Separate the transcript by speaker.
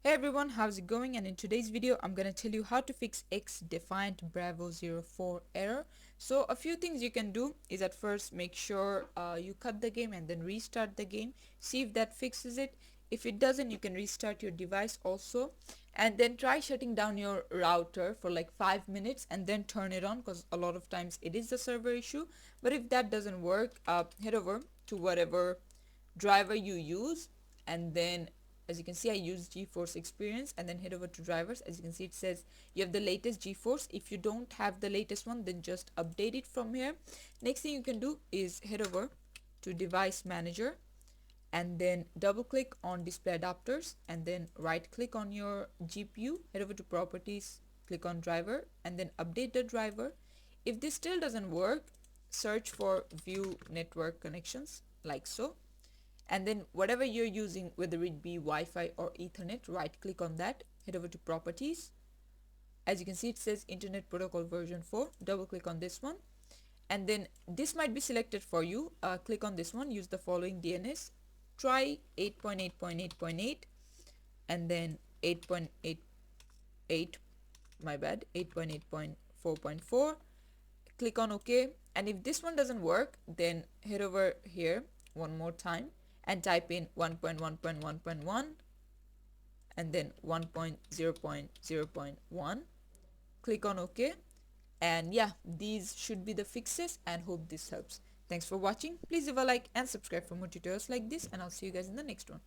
Speaker 1: Hey everyone, how's it going? And in today's video, I'm gonna tell you how to fix XDefiant Bravo-04 error. So a few things you can do is at first make sure you cut the game and then restart the game. See if that fixes it. If it doesn't, you can restart your device also. And then try shutting down your router for like 5 minutes and then turn it on, because a lot of times it is the server issue. But if that doesn't work, head over to whatever driver you use, and then as you can see I use GeForce Experience, and then head over to drivers. As you can see, it says you have the latest GeForce. If you don't have the latest one, then just update it from here. Next thing you can do is head over to device manager and then double click on display adapters, and then right click on your GPU, head over to properties, click on driver, and then update the driver. If this still doesn't work, search for view network connections like so, and then whatever you're using, whether it be Wi-Fi or Ethernet, right click on that, head over to properties. As you can see, it says Internet Protocol version 4. Double click on this one, and then this might be selected for you. Click on this one, use the following DNS, try 8.8.8.8 and then 8.88, my bad, 8.8.4.4. click on OK, and if this one doesn't work, then head over here one more time and type in 1.1.1.1 and then 1.0.0.1. click on OK, and yeah, these should be the fixes, and hope this helps. Thanks for watching. Please leave a like and subscribe for more tutorials like this, and I'll see you guys in the next one.